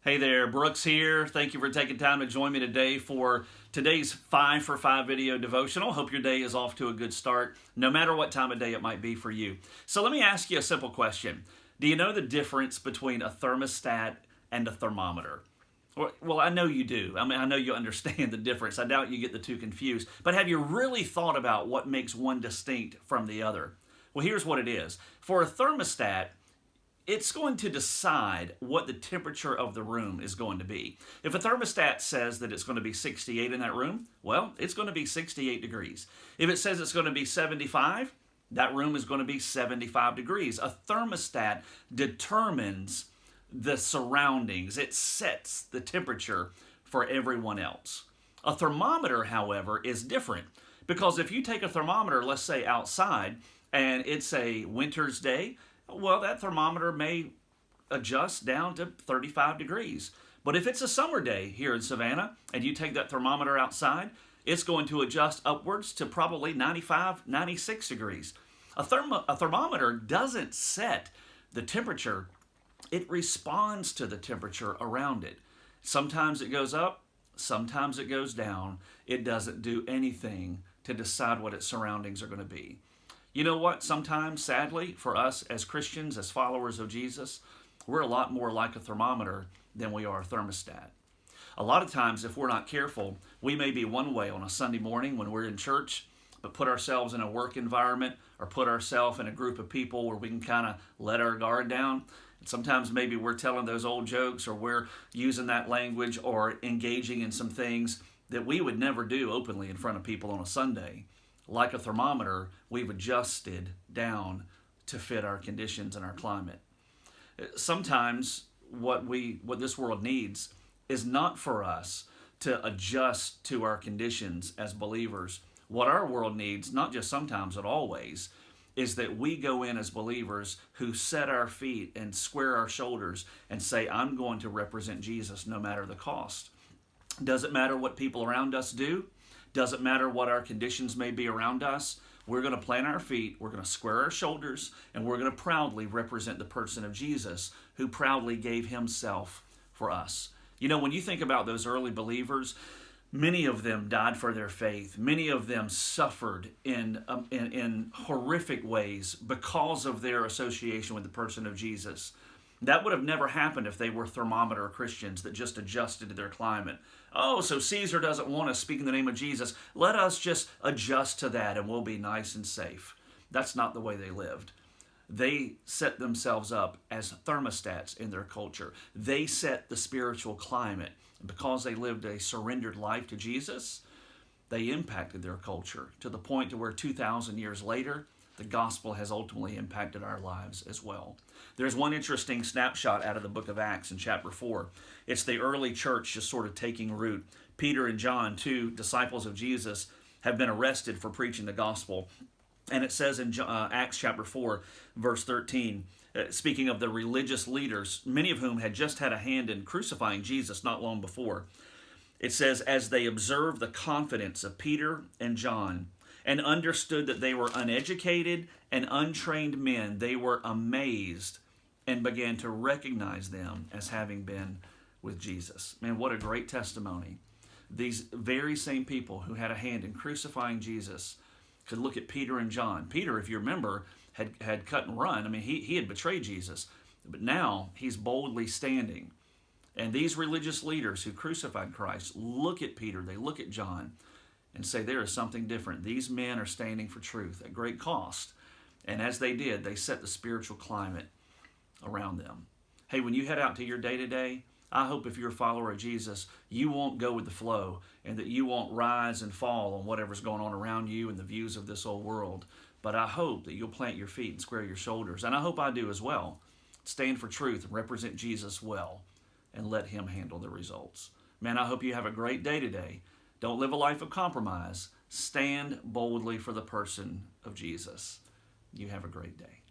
Hey there, Brooks here. Thank you for taking time to join me today for today's 5 for 5 video devotional. Hope your day is off to a good start, no matter what time of day it might be for you. So let me ask you a simple question. Do you know the difference between a thermostat and a thermometer? Well, I know you do. I know you understand the difference. I doubt you get the two confused. But have you really thought about what makes one distinct from the other? Well, here's what it is. For a thermostat, it's going to decide what the temperature of the room is going to be. If a thermostat says that it's going to be 68 in that room, well, it's going to be 68 degrees. If it says it's going to be 75, that room is going to be 75 degrees. A thermostat determines the surroundings. It sets the temperature for everyone else. A thermometer, however, is different because if you take a thermometer, let's say outside, and it's a winter's day, well, that thermometer may adjust down to 35 degrees. But if it's a summer day here in Savannah and you take that thermometer outside, it's going to adjust upwards to probably 95, 96 degrees. A thermometer doesn't set the temperature. It responds to the temperature around it. Sometimes it goes up, sometimes it goes down. It doesn't do anything to decide what its surroundings are going to be. You know what? Sometimes, sadly, for us as Christians, as followers of Jesus, we're a lot more like a thermometer than we are a thermostat. A lot of times, if we're not careful, we may be one way on a Sunday morning when we're in church, but put ourselves in a work environment or put ourselves in a group of people where we can kind of let our guard down. And sometimes maybe we're telling those old jokes or we're using that language or engaging in some things that we would never do openly in front of people on a Sunday. Like a thermometer, we've adjusted down to fit our conditions and our climate. Sometimes what this world needs is not for us to adjust to our conditions as believers. What our world needs, not just sometimes but always, is that we go in as believers who set our feet and square our shoulders and say, I'm going to represent Jesus no matter the cost. Doesn't matter what people around us do. Doesn't matter what our conditions may be around us. We're going to plant our feet, we're going to square our shoulders, and we're going to proudly represent the person of Jesus who proudly gave himself for us. You know, when you think about those early believers, many of them died for their faith. Many of them suffered in horrific ways because of their association with the person of Jesus. That would have never happened if they were thermometer Christians that just adjusted to their climate. Oh, so Caesar doesn't want us speaking the name of Jesus. Let us just adjust to that and we'll be nice and safe. That's not the way they lived. They set themselves up as thermostats in their culture. They set the spiritual climate. And because they lived a surrendered life to Jesus, they impacted their culture to the point to where 2,000 years later, the gospel has ultimately impacted our lives as well. There's one interesting snapshot out of the book of Acts in chapter 4. It's the early church just sort of taking root. Peter and John, two disciples of Jesus, have been arrested for preaching the gospel. And it says in Acts chapter 4, verse 13, speaking of the religious leaders, many of whom had just had a hand in crucifying Jesus not long before, it says, as they observed the confidence of Peter and John, and understood that they were uneducated and untrained men, they were amazed and began to recognize them as having been with Jesus. Man, what a great testimony. These very same people who had a hand in crucifying Jesus could look at Peter and John. Peter, if you remember, had cut and run. I mean, he had betrayed Jesus. But now he's boldly standing. And these religious leaders who crucified Christ look at Peter, they look at John, and say there is something different. These men are standing for truth at great cost. And as they did, they set the spiritual climate around them. Hey, when you head out to your day-to-day, I hope if you're a follower of Jesus, you won't go with the flow and that you won't rise and fall on whatever's going on around you and the views of this old world. But I hope that you'll plant your feet and square your shoulders. And I hope I do as well. Stand for truth and represent Jesus well and let him handle the results. Man, I hope you have a great day today. Don't live a life of compromise. Stand boldly for the person of Jesus. You have a great day.